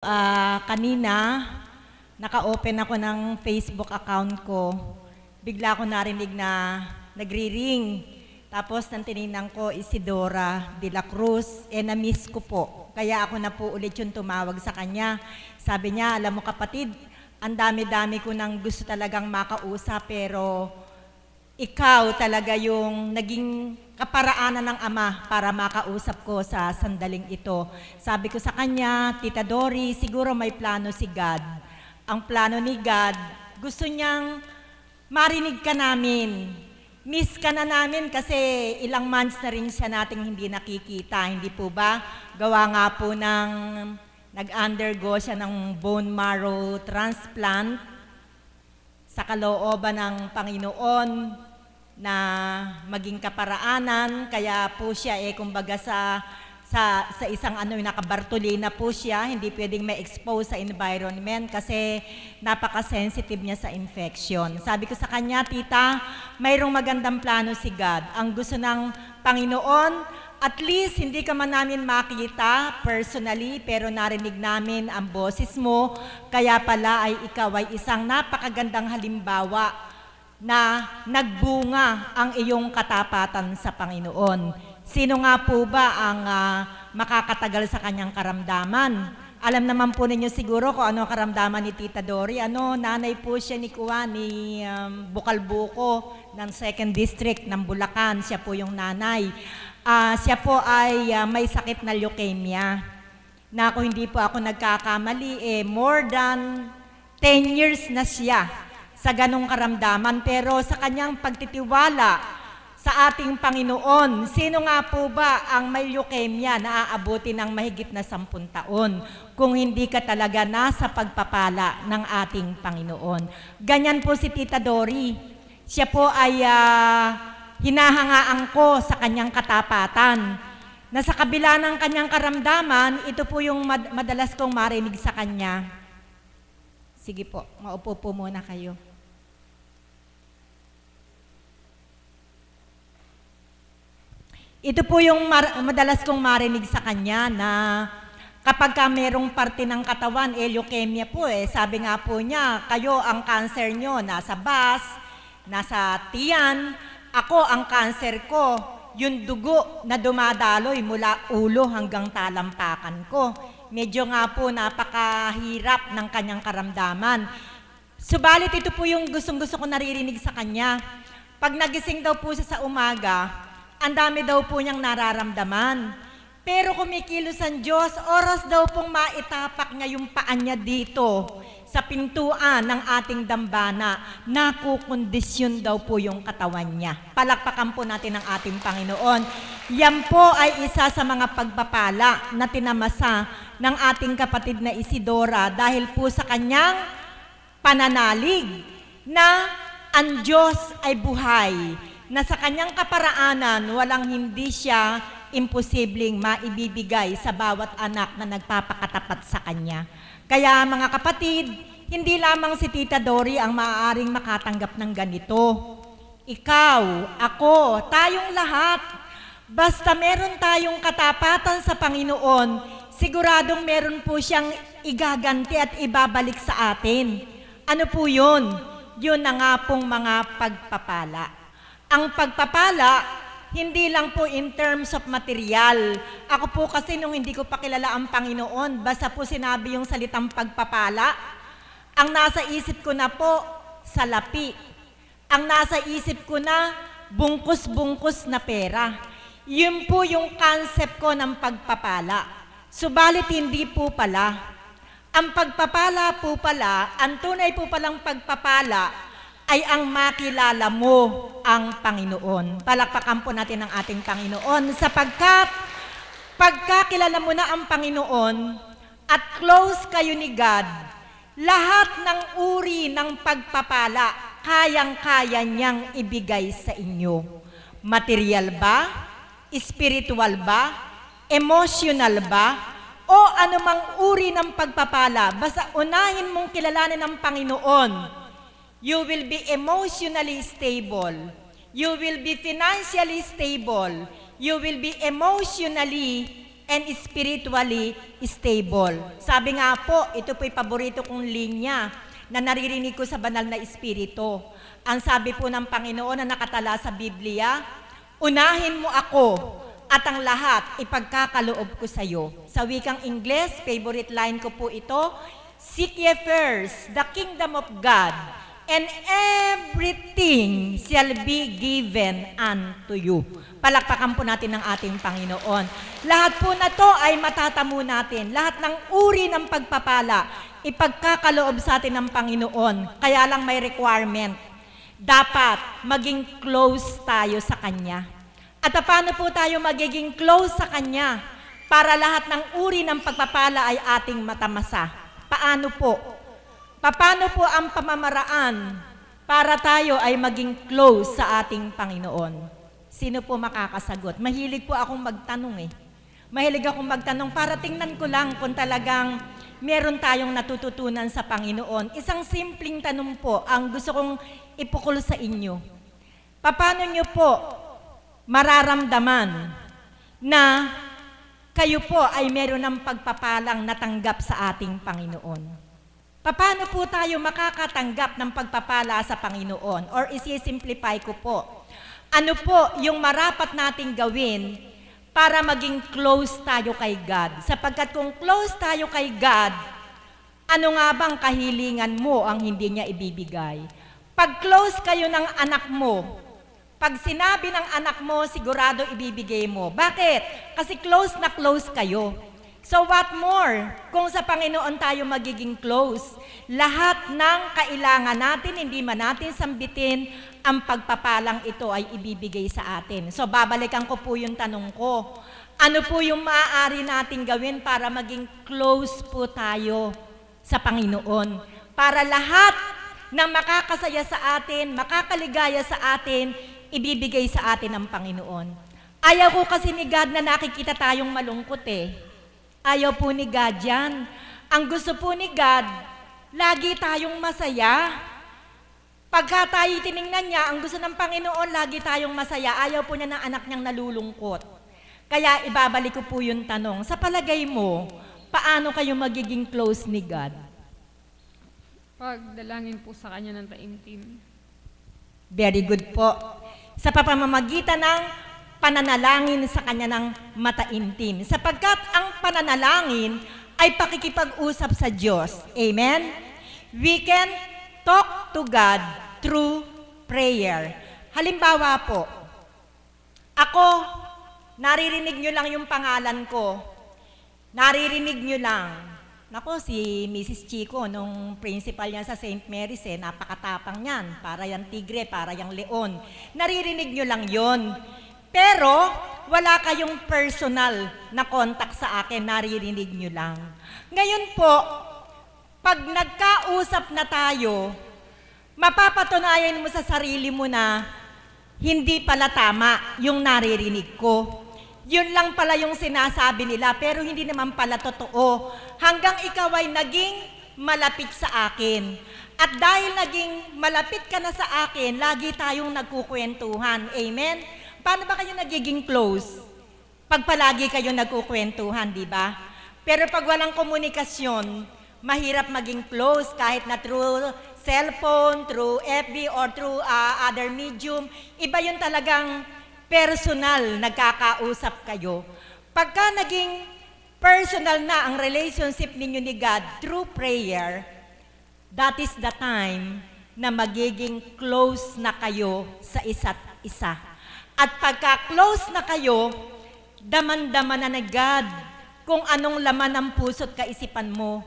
Kanina, naka-open ako ng Facebook account ko. Bigla ko narinig na nagri-ring. Tapos nang tinignan ko, Isidora de la Cruz. Na-miss ko po. Kaya ako na po ulit yung tumawag sa kanya. Sabi niya, alam mo kapatid, ang dami-dami ko nang gusto talagang makausap, pero ikaw talaga yung naging kaparaanan ng Ama para makausap ko sa sandaling ito. Sabi ko sa kanya, Tita Dory, siguro may plano si God. Ang plano ni God, gusto niyang marinig ka namin. Miss ka na namin kasi ilang months na rin siya nating hindi nakikita, hindi po ba? Gawa nga po ng nag-undergo siya ng bone marrow transplant sa kalooban ng Panginoon na maging kaparaanan, kaya po siya kumbaga sa isang nakabartolina po siya, hindi pwedeng ma-expose sa environment kasi napaka-sensitive niya sa infection. Sabi ko sa kanya, Tita, mayroong magandang plano si God. Ang gusto ng Panginoon, at least hindi ka man namin makita personally, pero narinig namin ang boses mo, kaya pala ay ikaw ay isang napakagandang halimbawa na nagbunga ang iyong katapatan sa Panginoon. Sino nga po ba ang makakatagal sa kanyang karamdaman? Alam naman po ninyo siguro kung ano ang karamdaman ni Tita Dory. Nanay po siya ni Bukalbuko ng 2nd District ng Bulacan. Siya po yung nanay. Siya po ay may sakit na leukemia. Na kung hindi po ako nagkakamali, more than 10 years na siya sa ganong karamdaman, pero sa kanyang pagtitiwala sa ating Panginoon, sino nga po ba ang may leukemia na aabuti ng mahigit na 10 taon kung hindi ka talaga nasa pagpapala ng ating Panginoon? Ganyan po si Tita Dory. Siya po ay hinahangaan ko sa kanyang katapatan, na sa kabila ng kanyang karamdaman, ito po yung madalas kong marinig sa kanya. Sige po, maupo po muna kayo. Ito po yung madalas kong marinig sa kanya na kapag merong parte ng katawan, leukemia po sabi nga po niya, kayo ang cancer nyo, nasa bas, nasa tiyan, ako ang cancer ko, yung dugo na dumadaloy mula ulo hanggang talampakan ko. Medyo nga po napakahirap ng kanyang karamdaman. Subalit ito po yung gustong-gusto ko naririnig sa kanya. Pag nagising daw po siya sa umaga, ang dami daw po niyang nararamdaman. Pero kumikilos ang Diyos, oras daw pong maitapak niya yung paa niya dito sa pintuan ng ating dambana, nakukondisyon daw po yung katawan niya. Palakpakan po natin ang ating Panginoon. Yan po ay isa sa mga pagpapala na tinamasa ng ating kapatid na Isidora dahil po sa kanyang pananalig na ang Diyos ay buhay, na sa kanyang kaparaanan, walang hindi siya imposibleng maibibigay sa bawat anak na nagpapakatapat sa kanya. Kaya mga kapatid, hindi lamang si Tita Dory ang maaaring makatanggap ng ganito. Ikaw, ako, tayong lahat, basta meron tayong katapatan sa Panginoon, siguradong meron po siyang igaganti at ibabalik sa atin. Ano po yun? Yun na nga pong mga pagpapala. Ang pagpapala, hindi lang po in terms of material. Ako po kasi nung hindi ko pa kilala ang Panginoon, basta po sinabi yung salitang pagpapala, ang nasa isip ko na po, salapi. Ang nasa isip ko na, bungkus-bungkus na pera. Yun po yung concept ko ng pagpapala. Subalit hindi po pala. Ang pagpapala po pala, ang tunay po palang pagpapala, ay ang makilala mo ang Panginoon. Palakpakan po natin ang ating Panginoon sapagkat pagkakilala mo na ang Panginoon at close kayo ni God, lahat ng uri ng pagpapala kayang-kaya niyang ibigay sa inyo. Material ba? Spiritual ba? Emotional ba? O anumang uri ng pagpapala, basta unahin mong kilalanin ang Panginoon, you will be emotionally stable. You will be financially stable. You will be emotionally and spiritually stable. Sabi nga po, ito po'y paborito kong linya na naririnig ko sa banal na espiritu. Ang sabi po ng Panginoon na nakatala sa Biblia, unahin mo ako at ang lahat ipagkakaloob ko sa iyo. Sa wikang Ingles, favorite line ko po ito, seek ye first the kingdom of God, and everything shall be given unto you. Palakpakan po natin ng ating Panginoon. Lahat po na to ay matatamo natin. Lahat ng uri ng pagpapala, ipagkakaloob sa atin ng Panginoon. Kaya lang may requirement. Dapat maging close tayo sa Kanya. At paano po tayo magiging close sa Kanya para lahat ng uri ng pagpapala ay ating matamasa? Paano po? Paano po ang pamamaraan para tayo ay maging close sa ating Panginoon? Sino po makakasagot? Mahilig po akong magtanong eh. Mahilig akong magtanong para tingnan ko lang kung talagang meron tayong natututunan sa Panginoon. Isang simpleng tanong po ang gusto kong ipukol sa inyo. Paano nyo po mararamdaman na kayo po ay meron ng pagpapalang natanggap sa ating Panginoon? Paano po tayo makakatanggap ng pagpapala sa Panginoon? Or isi-simplify ko po, ano po yung marapat nating gawin para maging close tayo kay God? Sapagkat kung close tayo kay God, ano nga bang kahilingan mo ang hindi niya ibibigay? Pag close kayo ng anak mo, pag sinabi ng anak mo, sigurado ibibigay mo. Bakit? Kasi close na close kayo. So what more kung sa Panginoon tayo magiging close? Lahat ng kailangan natin, hindi man natin sambitin, ang pagpapalang ito ay ibibigay sa atin. So babalikan ko po yung tanong ko. Ano po yung maaari nating gawin para maging close po tayo sa Panginoon? Para lahat ng makakasaya sa atin, makakaligaya sa atin, ibibigay sa atin ng Panginoon. Ayaw ko kasi ni God na nakikita tayong malungkot eh. Ayaw po ni God yan. Ang gusto po ni God, lagi tayong masaya. Pagka tayo tiningnan niya, ang gusto ng Panginoon, lagi tayong masaya. Ayaw po niya ng anak niyang nalulungkot. Kaya ibabalik ko po yung tanong, sa palagay mo, paano kayo magiging close ni God? Pagdalangin po sa Kanya ng taimtim. Very good po. Sa pamamagitan ng pananalangin sa Kanya ng mataimtim. Sapagkat ang pananalangin ay pakikipag-usap sa Diyos. Amen? We can talk to God through prayer. Halimbawa po, ako, naririnig nyo lang yung pangalan ko. Naririnig nyo lang. Nako, si Mrs. Chico, nung principal niya sa St. Mary's, napakatapang yan. Para yung tigre, para yung leon. Naririnig nyo lang yon. Pero, wala kayong personal na contact sa akin, naririnig nyo lang. Ngayon po, pag nagkausap na tayo, mapapatunayan mo sa sarili mo na hindi pala tama yung naririnig ko. Yun lang pala yung sinasabi nila, pero hindi naman pala totoo. Hanggang ikaw ay naging malapit sa akin. At dahil naging malapit ka na sa akin, lagi tayong nagkukwentuhan. Amen? Paano ba kayo nagiging close? Pag palagi kayo nagkukwentuhan, di ba? Pero pag walang komunikasyon, mahirap maging close kahit na through cellphone, through FB, or through other medium. Iba yun talagang personal, nagkakausap kayo. Pagka naging personal na ang relationship ninyo ni God through prayer, that is the time na magiging close na kayo sa isa't isa. At pagka-close na kayo, daman-daman na ni God kung anong laman ng puso't kaisipan mo.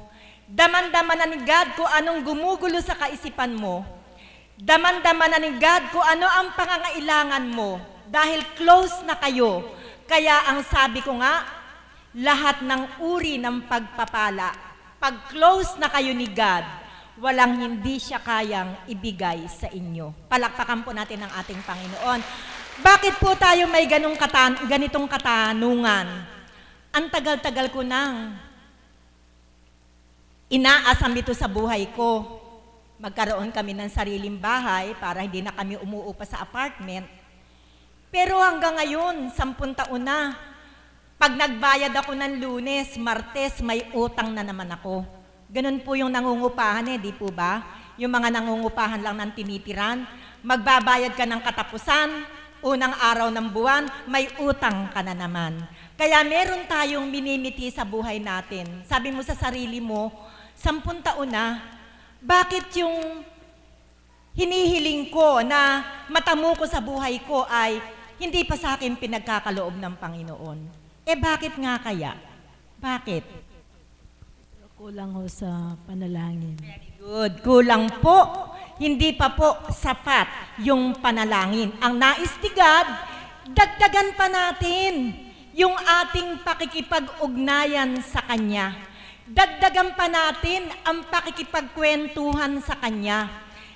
Daman-daman na ni God kung anong gumugulo sa kaisipan mo. Daman-daman na ni God kung ano ang pangangailangan mo. Dahil close na kayo. Kaya ang sabi ko nga, lahat ng uri ng pagpapala, pag close na kayo ni God, walang hindi siya kayang ibigay sa inyo. Palakpakan po natin ang ating Panginoon. Bakit po tayo may ganitong katanungan? Ang tagal-tagal ko nang inaasam ito sa buhay ko. Magkaroon kami ng sariling bahay para hindi na kami umuupa sa apartment. Pero hanggang ngayon, 10 taon na, Pag nagbayad ako ng Lunes, Martes, may utang na naman ako. Ganun po yung nangungupahan di po ba? Yung mga nangungupahan lang ng tinitiran, magbabayad ka ng katapusan, unang araw ng buwan, may utang ka na naman. Kaya meron tayong minimiti sa buhay natin. Sabi mo sa sarili mo, 10 taon na, bakit yung hinihiling ko na matamo ko sa buhay ko ay hindi pa sa akin pinagkakaloob ng Panginoon? Bakit nga kaya? Bakit? Kulang ho sa panalangin. Very good. Kulang po. Hindi pa po sapat yung panalangin. Ang nais ni God, dagdagan pa natin yung ating pakikipag-ugnayan sa Kanya. Dagdagan pa natin ang pakikipagkwentuhan sa Kanya.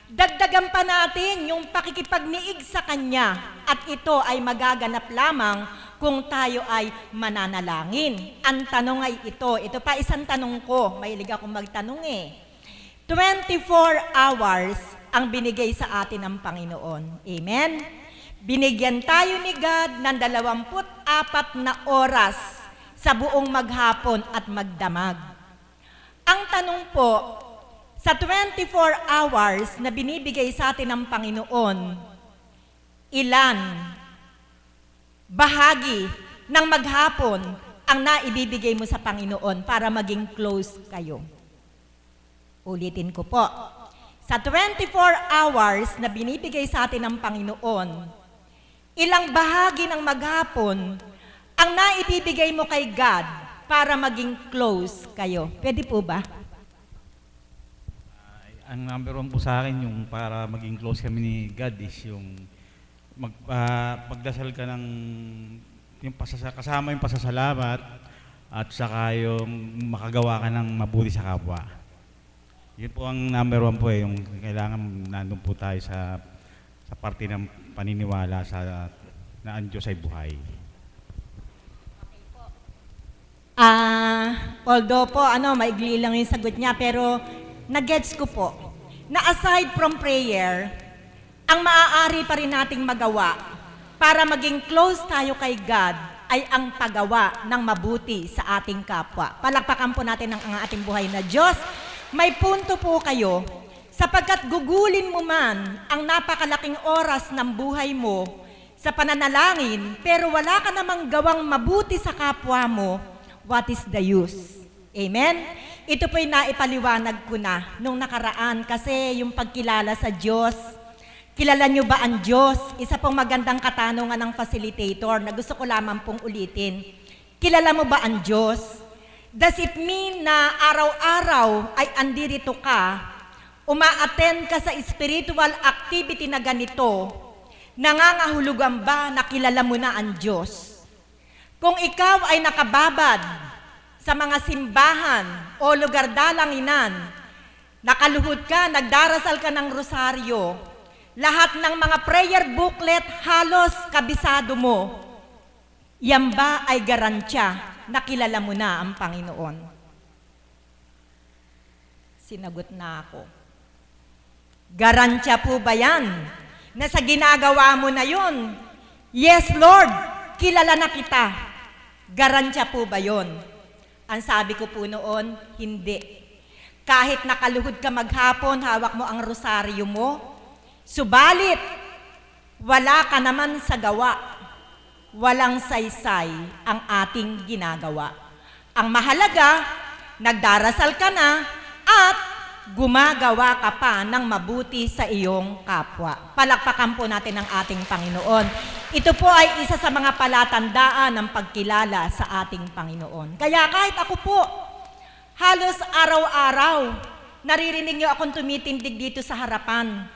Dagdagan pa natin yung pakikipagniig sa Kanya. At ito ay magaganap lamang kung tayo ay mananalangin. Ang tanong ay ito pa isang tanong ko, mahilig akong magtanong 24 hours ang binigay sa atin ng Panginoon. Amen? Binigyan tayo ni God ng 24 na oras sa buong maghapon at magdamag. Ang tanong po, sa 24 hours na binibigay sa atin ng Panginoon, ilan bahagi ng maghapon ang naibibigay mo sa Panginoon para maging close kayo? Ulitin ko po. Sa 24 hours na binibigay sa atin ng Panginoon, ilang bahagi ng maghapon ang naibibigay mo kay God para maging close kayo? Pwede po ba? Ang number 1 po sa akin, yung para maging close kami ni God is yung magdasal ka ng yung kasama yung pasasalamat at saka yung makagawa ka ng mabuti sa kapwa. Yun po ang number 1 po yung kailangan nandun po tayo sa parte ng paniniwala na ang Diyos ay buhay. Although po, maigli lang yung sagot niya, pero nag-gets ko po, na aside from prayer, ang maaari pa rin nating magawa para maging close tayo kay God ay ang paggawa ng mabuti sa ating kapwa. Palakpakan po natin ang ating buhay na Diyos. May punto po kayo, sapagkat gugulin mo man ang napakalaking oras ng buhay mo sa pananalangin, pero wala ka namang gawang mabuti sa kapwa mo, what is the use? Amen? Ito po'y naipaliwanag ko na nung nakaraan kasi yung pagkilala sa Diyos. Kilala nyo ba ang Diyos? Isa pong magandang katanungan ng facilitator na gusto ko lamang pong ulitin. Kilala mo ba ang Diyos? Does it mean na araw-araw ay andirito ka, uma-attend ka sa spiritual activity na ganito, nangangahulugan ba na kilala mo na ang Diyos? Kung ikaw ay nakababad sa mga simbahan o lugar dalanginan, nakaluhod ka, nagdarasal ka ng rosaryo, lahat ng mga prayer booklet halos kabisado mo, yan ba ay garansya na kilala mo na ang Panginoon? Sinagot na ako. Garansya po ba yan na sa ginagawa mo na yun, yes Lord, kilala na kita? Garansya po ba yun? Ang sabi ko po noon, hindi. Kahit nakaluhod ka maghapon, hawak mo ang rosaryo mo, subalit, wala ka naman sa gawa. Walang saysay ang ating ginagawa. Ang mahalaga, nagdarasal ka na at gumagawa ka pa ng mabuti sa iyong kapwa. Palakpakan po natin ang ating Panginoon. Ito po ay isa sa mga palatandaan ng pagkilala sa ating Panginoon. Kaya kahit ako po, halos araw-araw, naririnig niyo akong tumitindig dito sa harapan.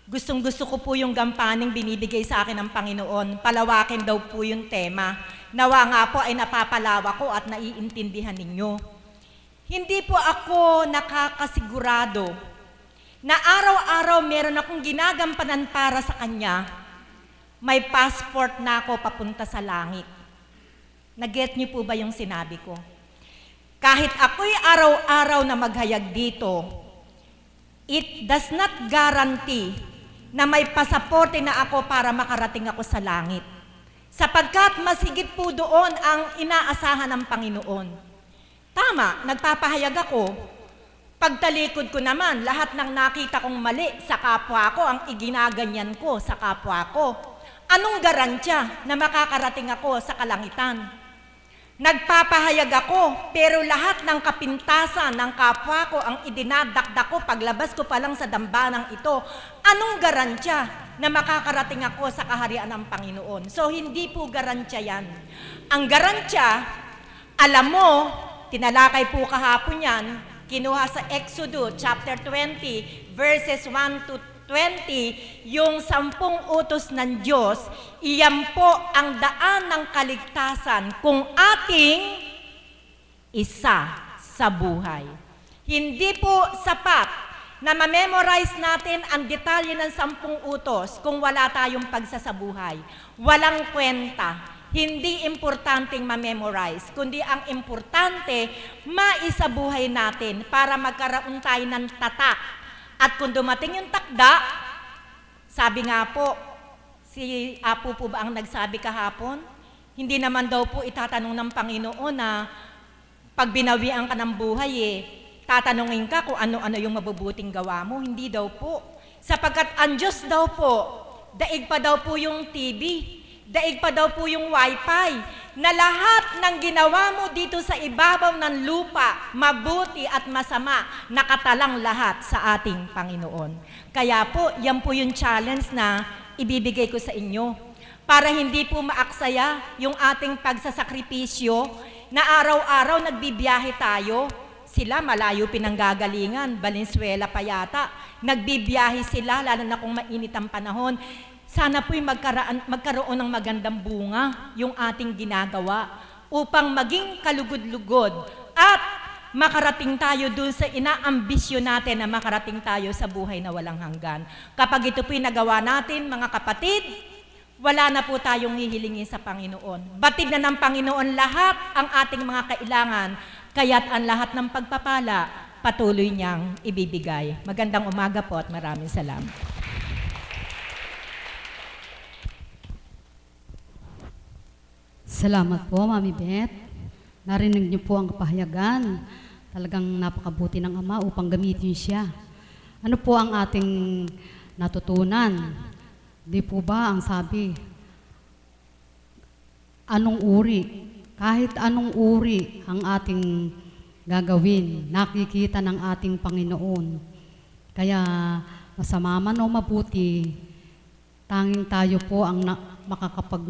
Gustong-gusto ko po yung gampaning binibigay sa akin ng Panginoon. Palawakin daw po yung tema. Nawa nga po ay napapalawa ko at naiintindihan ninyo. Hindi po ako nakakasigurado na araw-araw meron akong ginagampanan para sa Kanya. May passport na ako papunta sa langit. Nag-get niyo po ba yung sinabi ko? Kahit ako'y araw-araw na maghayag dito, it does not guarantee na may pasaporte na ako para makarating ako sa langit. Sapagkat masigit po doon ang inaasahan ng Panginoon. Tama, nagpapahayag ako. Pagtalikod ko naman, lahat ng nakita kong mali sa kapwa ko, ang iginaganyan ko sa kapwa ko. Anong garantiya na makakarating ako sa kalangitan? Nagpapahayag ako, pero lahat ng kapintasan ng kapwa ko ang idinadakdak ko paglabas ko pa lang sa dambanang ito. Anong garantiya na makakarating ako sa kaharian ng Panginoon? So, hindi po garantiya yan. Ang garantiya, alam mo, tinalakay po kahapon yan, kinuha sa Exodus chapter 20, verses 1 to 20, yung 10 utos ng Diyos, iyan po ang daan ng kaligtasan kung ating isa sa buhay. Hindi po sapat na ma-memorize natin ang detalye ng 10 utos kung wala tayong pagsasabuhay. Walang kwenta. Hindi importanteng ma-memorize, kundi ang importante, maisabuhay natin para magkaroon tayo ng tatak. At kung dumating yung takda, sabi nga po, si Apo po ba ang nagsabi kahapon? Hindi naman daw po itatanong ng Panginoon na pag binawian ka ng buhay tatanungin ka kung ano-ano yung mabubuting gawa mo. Hindi daw po. Sapagkat ang Diyos daw po, daig pa daw po yung TV, daig pa daw po yung wifi, na lahat ng ginawa mo dito sa ibabaw ng lupa, mabuti at masama, nakatalang lahat sa ating Panginoon. Kaya po, yan po yung challenge na ibibigay ko sa inyo. Para hindi po maaksaya yung ating pagsasakripisyo, na araw-araw nagbibiyahe tayo. Sila malayo pinanggagalingan, Valenzuela pa yata. Nagbibiyahe sila, lalo na kung mainit ang panahon. Sana po'y magkaroon ng magandang bunga yung ating ginagawa upang maging kalugod-lugod at makarating tayo dun sa inaambisyon natin na makarating tayo sa buhay na walang hanggan. Kapag ito po'y nagawa natin, mga kapatid, wala na po tayong hihilingin sa Panginoon. Batid na ng Panginoon lahat ang ating mga kailangan, kaya't ang lahat ng pagpapala patuloy niyang ibibigay. Magandang umaga po at maraming salamat. Salamat po, Mami Beth. Narinig niyo po ang kapahayagan. Talagang napakabuti ng Ama upang gamitin siya. Ano po ang ating natutunan? Di po ba ang sabi, anong uri, kahit anong uri ang ating gagawin, nakikita ng ating Panginoon. Kaya masama man o mabuti, tanging tayo po ang makakapag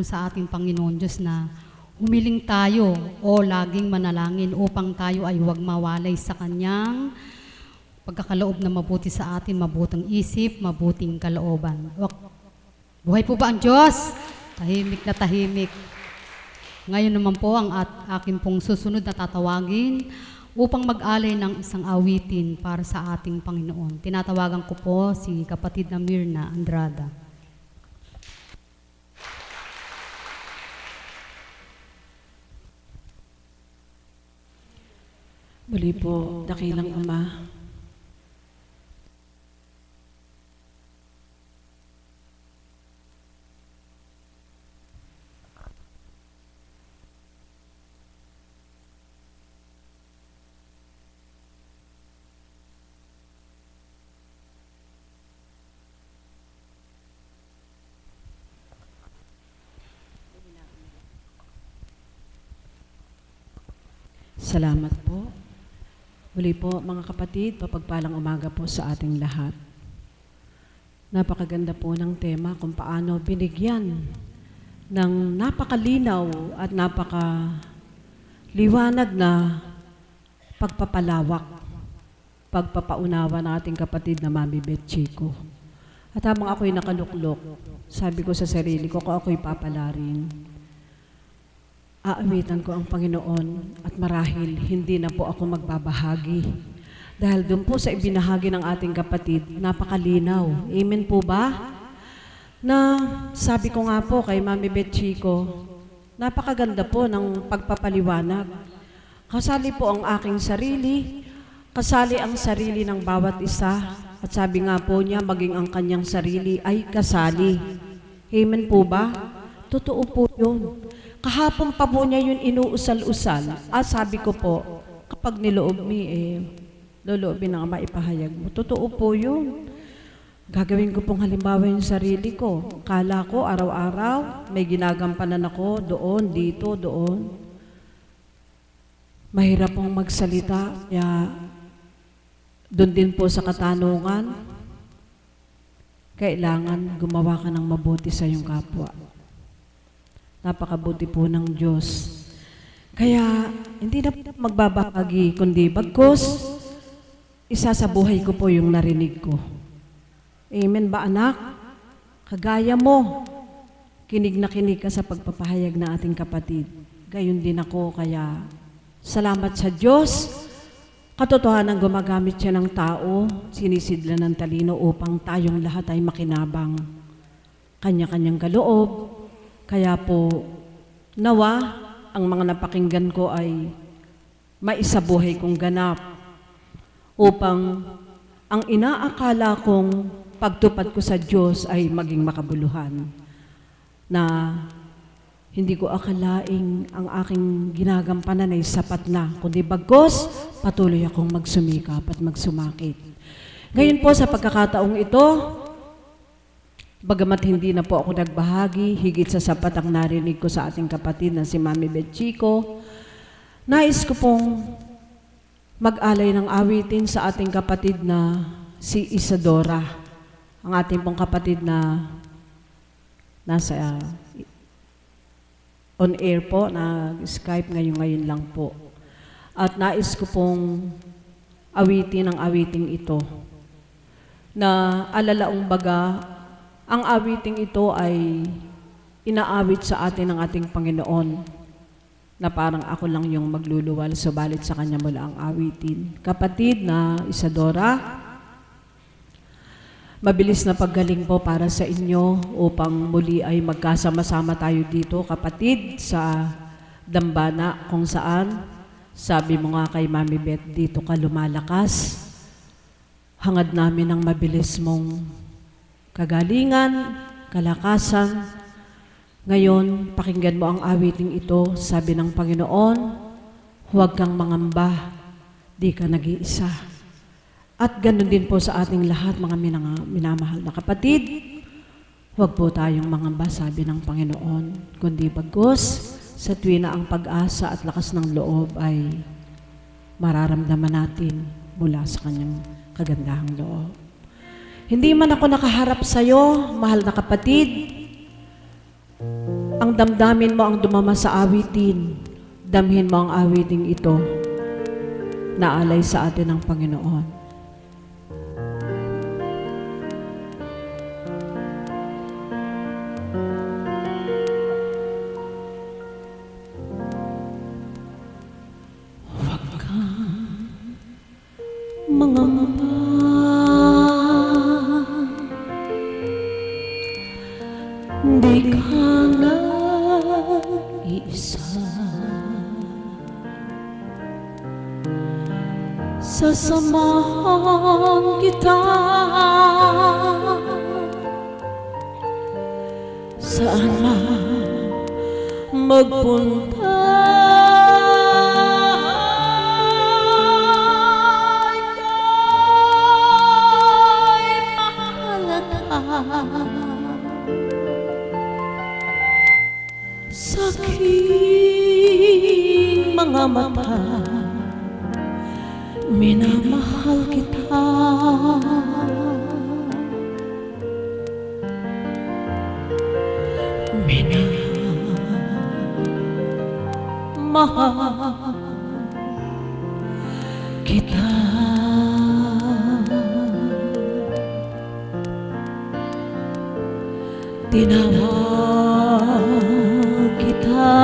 sa ating Panginoon Diyos na humiling tayo o laging manalangin upang tayo ay huwag mawalay sa Kanyang pagkakaloob na mabuti sa atin, mabuting isip, mabuting kalooban. Buhay po ba ang Diyos? Tahimik na tahimik. Ngayon naman po ang aking pong susunod na tatawagin upang mag-alay ng isang awitin para sa ating Panginoon. Tinatawagan ko po si kapatid na Mirna Andrada. Muli po, dakilang Ama, salamat po. Muli po, mga kapatid, papagpalang umaga po sa ating lahat. Napakaganda po ng tema kung paano binigyan ng napakalinaw at napakaliwanag na pagpapalawak, pagpapaunawa ng ating kapatid na Mami Beth Chico. At habang ako'y nakaluklok, sabi ko sa sarili ko, kung ako'y papalarin, aawitan ko ang Panginoon at marahil hindi na po ako magbabahagi. Dahil doon po sa ibinahagi ng ating kapatid, napakalinaw. Amen po ba? Na sabi ko nga po kay Mami Beth Chico, napakaganda po ng pagpapaliwanag. Kasali po ang aking sarili, kasali ang sarili ng bawat isa, at sabi nga po niya, maging ang kanyang sarili ay kasali. Amen po ba? Totoo po yun. Kahapon pa po niya yun inuusal-usal. Sabi ko po, kapag niloob loloobin na nga maipahayag mo. Totoo po yun. Gagawin ko pong halimbawa yung sarili ko. Kala ko araw-araw may ginagampanan ako doon, dito, doon. Mahirap pong magsalita. Kaya doon din po sa katanungan, kailangan gumawa ka ng mabuti sa iyong kapwa. Napakabuti po ng Diyos. Kaya hindi na magbabahagi, kundi bagkus, isa sa buhay ko po yung narinig ko. Amen ba anak? Kagaya mo, kinig na kinig ka sa pagpapahayag ng ating kapatid. Gayon din ako, kaya salamat sa Diyos. Katotohanan gumagamit siya ng tao, sinisidla ng talino upang tayong lahat ay makinabang. Kanya-kanyang kaloob. Kaya po, nawa, ang mga napakinggan ko ay maisabuhay kong ganap upang ang inaakala kong pagtupad ko sa Diyos ay maging makabuluhan, na hindi ko akalaing ang aking ginagampanan ay sapat na, kundi bagkus patuloy akong magsumikap at magsumakit. Ngayon po sa pagkakataong ito, bagamat hindi na po ako nagbahagi, higit sa sapat ang narinig ko sa ating kapatid na si Mami Betchico, nais ko pong mag-alay ng awitin sa ating kapatid na si Isadora, ang ating pong kapatid na nasa on air po, na Skype ngayon lang po. At nais ko pong awitin ang awiting ito, na alalaong baga, ang awiting ito ay inaawit sa atin ng ating Panginoon, na parang ako lang yung magluluwal, subalit sa Kanya mula ang awitin. Kapatid na Isadora, mabilis na paggaling po para sa inyo upang muli ay magkasama-sama tayo dito, kapatid, sa dambana kung saan, sabi mo nga kay Mami Beth, dito ka lumalakas. Hangad namin ang mabilis mong kagalingan, kalakasan. Ngayon, pakinggan mo ang awiting ito, sabi ng Panginoon, huwag kang mangamba, di ka nag-iisa. At ganun din po sa ating lahat, mga minamahal na kapatid, huwag po tayong mangamba, sabi ng Panginoon, kundi bagkus, sa tuwin na ang pag-asa at lakas ng loob ay mararamdaman natin mula sa Kanyang kagandahang loob. Hindi man ako nakaharap sa iyo, mahal na kapatid, ang damdamin mo ang dumama sa awitin, damhin mo ang awiting ito na alay sa atin ng Panginoon. Mangamba, di ka nag-iisa. Sasamahan kita saan man magpunta. Sa aking mga mata, minamahal kita. Minamahal kita. Tinawag kita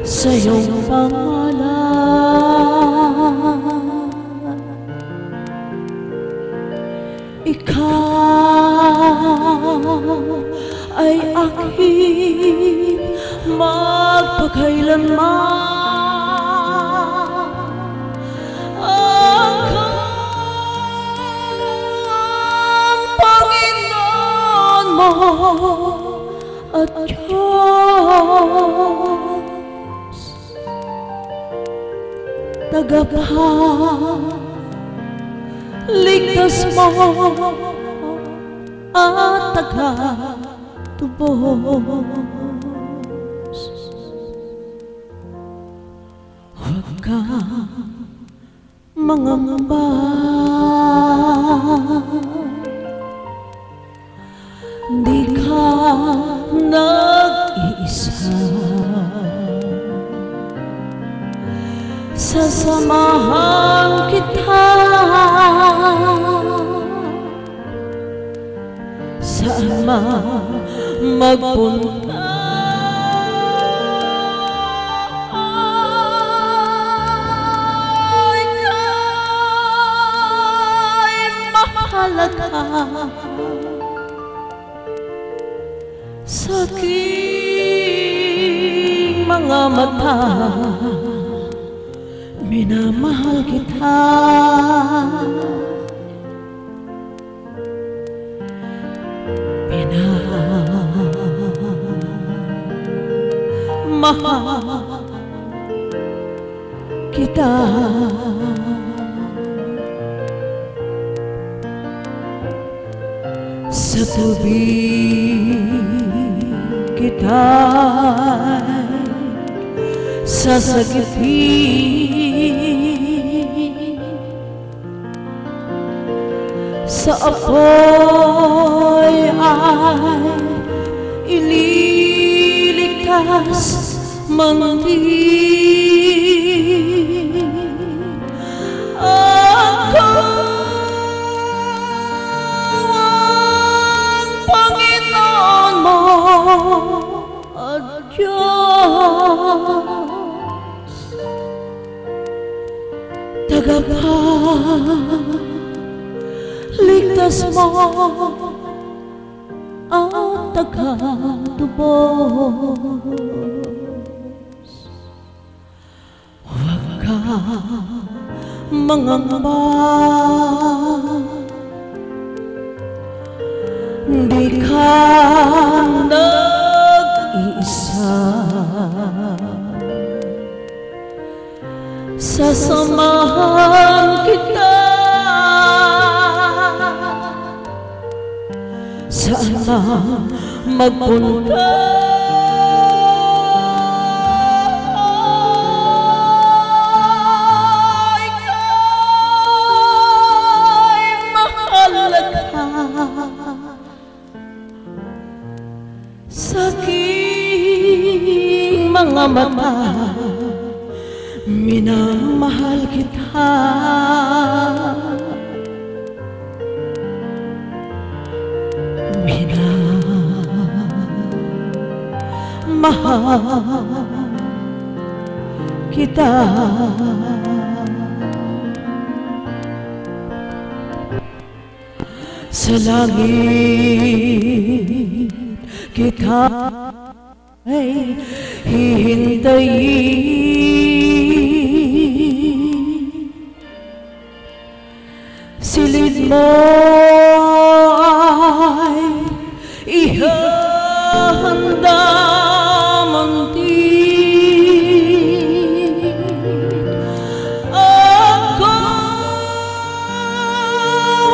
sa iyong pangalan. Ikaw ay aking magpakailanman. Ang Panginoon mo at Diyos, tagapagligtas mo at tagatubos. Huwag ka mangamba, di ka nag-iisa. Sasamahan kita saan man magpunta. Mahalaga sa aking mga mata, minamahal kita. Minamahal kita. Sa tubig kita'y sasagitin, sa apoy ay ililigtas man din. Ako at Diyos, tagapagligtas mo at tagatubos. Huwag ka mangamba, di ka nag-iisa. Sasamahan kita saan man magpunta. Ika'y mahalaga sa aking mga mata, minamahal kita. Minamahal kita. Sa langit kita ay hihintayin, silid mo ay ihahanda man din. Ako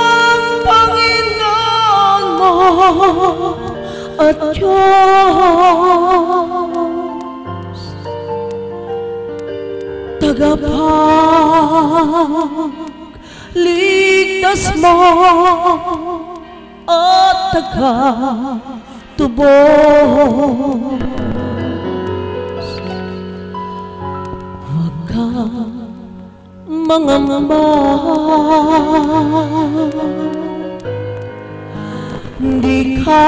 ang Panginoon mo at Diyos, tagapagligtas mo at tagatubos. Huwag ka mangamba, di ka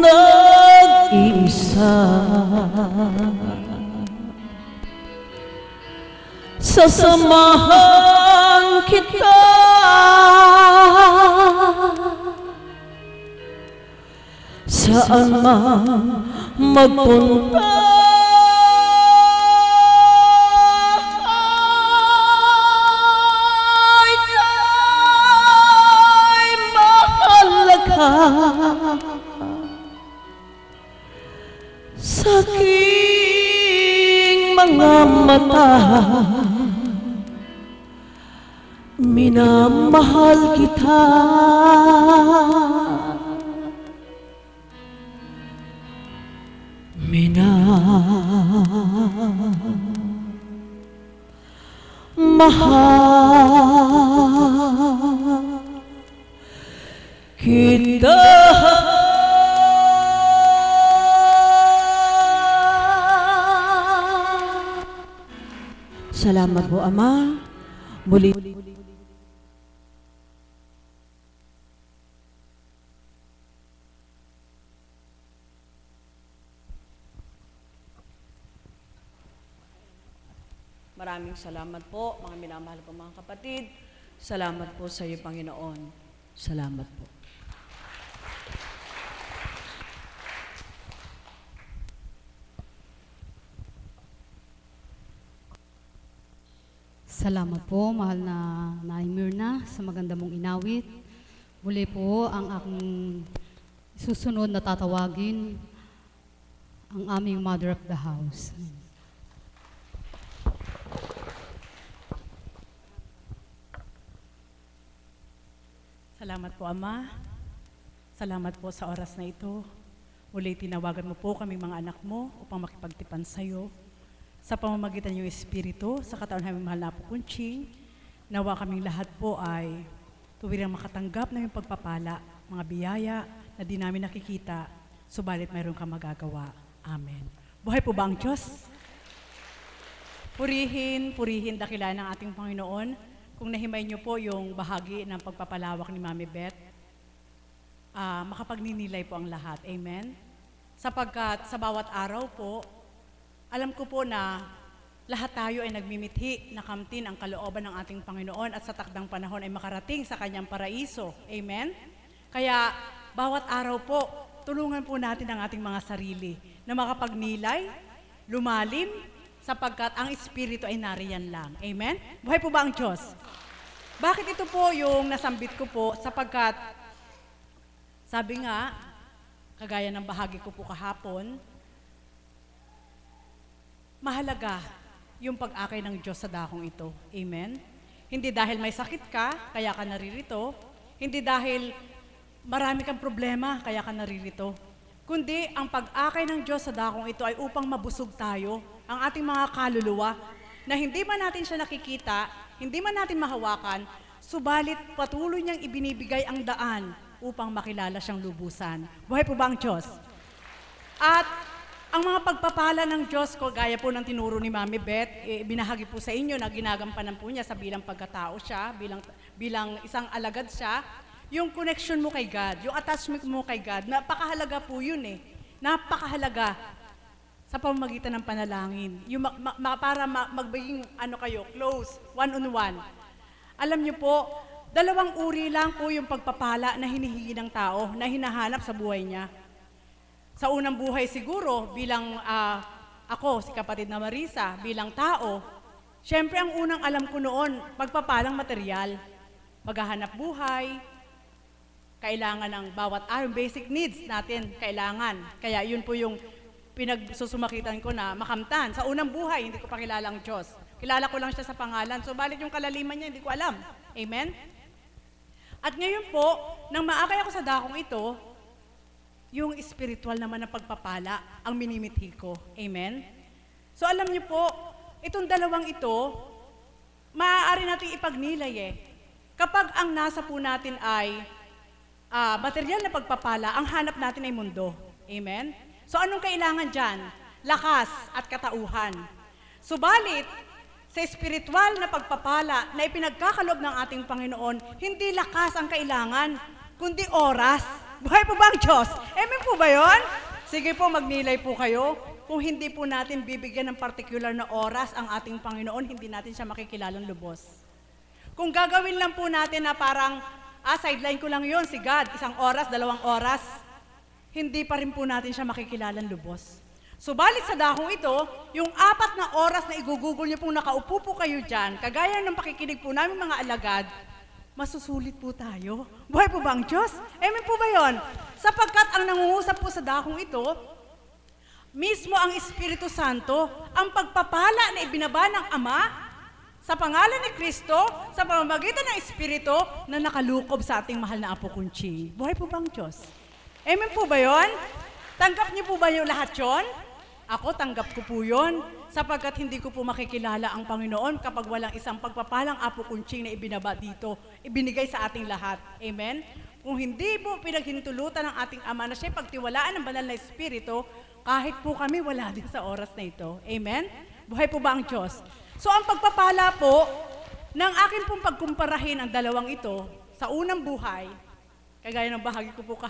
nag-iisa. Sasamahan kita saan man magpunta. Ika'y mahalaga mga mata, minamahal kita. Mahal kita. Salamat po, Ama. Muli. Maraming salamat po, mga minamahal ko mga kapatid. Salamat po sa iyo, Panginoon. Salamat po. Salamat po, mahal na Nanay Myrna, sa maganda mong inawit. Muli po ang aking susunod na tatawagin, ang aming Mother of the House. Salamat po, Ama. Salamat po sa oras na ito. Muli tinawagan mo po kaming mga anak mo upang makipagtipan sa iyo. Sa pamamagitan ng Espiritu, sa katawan namin mahal na po Kunching, nawa kaming lahat po ay tuwirang makatanggap ng iyong pagpapala, mga biyaya na di namin nakikita, subalit mayroon kang magagawa. Amen. Buhay po ba ang Diyos? Purihin, dakilain ng ating Panginoon. Kung nahimay niyo po yung bahagi ng pagpapalawak ni Mami Beth, makapagninilay po ang lahat. Amen? Sapagkat sa bawat araw po, alam ko po na lahat tayo ay nagmimithi na kamtin ang kalooban ng ating Panginoon at sa takdang panahon ay makarating sa kanyang paraiso. Amen? Kaya bawat araw po, tulungan po natin ang ating mga sarili na makapagnilay, lumalim, sapagkat ang Espiritu ay nariyan lang. Amen? Buhay po ba ang Diyos? Bakit ito po yung nasambit ko po? Sapagkat, sabi nga, kagaya ng bahagi ko po kahapon, mahalaga yung pag-akay ng Diyos sa dakong ito. Amen? Hindi dahil may sakit ka, kaya ka naririto. Hindi dahil marami kang problema, kaya ka naririto. Kundi ang pag-akay ng Diyos sa dakong ito ay upang mabusog tayo, ang ating mga kaluluwa, na hindi man natin siya nakikita, hindi man natin mahawakan, subalit patuloy niyang ibinibigay ang daan upang makilala siyang lubusan. Buhay po ba ang Diyos? At ang mga pagpapala ng Diyos ko, gaya po ng tinuro ni Mami Beth, binahagi po sa inyo na ginagampanan po niya sa bilang pagkatao siya, bilang isang alagad siya, yung connection mo kay God, yung attachment mo kay God, napakahalaga po yun eh. Napakahalaga sa pamamagitan ng panalangin. Yung para magbiging kayo, close, one-on-one. Alam niyo po, dalawang uri lang po yung pagpapala na hinihingi ng tao, na hinahanap sa buhay niya. Sa unang buhay siguro, bilang ako, si kapatid na Marisa, bilang tao, syempre ang unang alam ko noon, pagpapalang material. Maghahanap buhay, kailangan ng bawat araw, basic needs natin, kailangan. Kaya yun po yung pinagsusumakitan ko na makamtan. Sa unang buhay, hindi ko pa kilala ang Diyos. Kilala ko lang siya sa pangalan. So, balit yung kalaliman niya, hindi ko alam. Amen? At ngayon po, nang maakay ako sa dakong ito, yung spiritual naman na pagpapala ang minimithi ko. Amen? So, alam niyo po, itong dalawang ito, maaari nating ipagnilay eh. Kapag ang nasa po natin ay material na pagpapala, ang hanap natin ay mundo. Amen? So anong kailangan dyan? Lakas at katauhan. Subalit, sa espiritual na pagpapala na ipinagkakalob ng ating Panginoon, hindi lakas ang kailangan, kundi oras. Buhay po ba ang Diyos? Amen po ba yun? Sige po, magnilay po kayo. Kung hindi po natin bibigyan ng particular na oras ang ating Panginoon, hindi natin siya makikilalang lubos. Kung gagawin lang po natin na parang, sideline ko lang yun, si God, 1 oras, 2 oras, hindi pa rin po natin siya makikilalang lubos. Subalit sa dakong ito, yung 4 na oras na igugugol niyo pong nakaupo po kayo dyan, kagaya ng pakikinig po namin mga alagad, masusulit po tayo. Buhay po ba ang Diyos? Amen po ba yun? Sapagkat ang nangungusap po sa dakong ito, Mismo ang Espiritu Santo, ang pagpapala na ibinaba ng Ama sa pangalan ni Kristo, sa pamamagitan ng Espiritu na nakalukob sa ating mahal na Apo Kunching. Buhay po ba ang Diyos? Amen po ba yun? Tanggap niyo po ba yung lahat yun? Ako, tanggap ko po yun, sapagkat hindi ko po makikilala ang Panginoon kapag walang isang pagpapalang Apo Kunching na ibinaba dito, ibinigay sa ating lahat. Amen? Kung hindi po pinaghintulutan ng ating Ama na siya'y pagtiwalaan ng banal na Espiritu, kahit po kami wala din sa oras na ito. Amen? Buhay po ba ang Diyos? So ang pagpapala po, ng akin pong pagkumparahin ang dalawang ito, sa unang buhay, kagaya ng bahagi ko po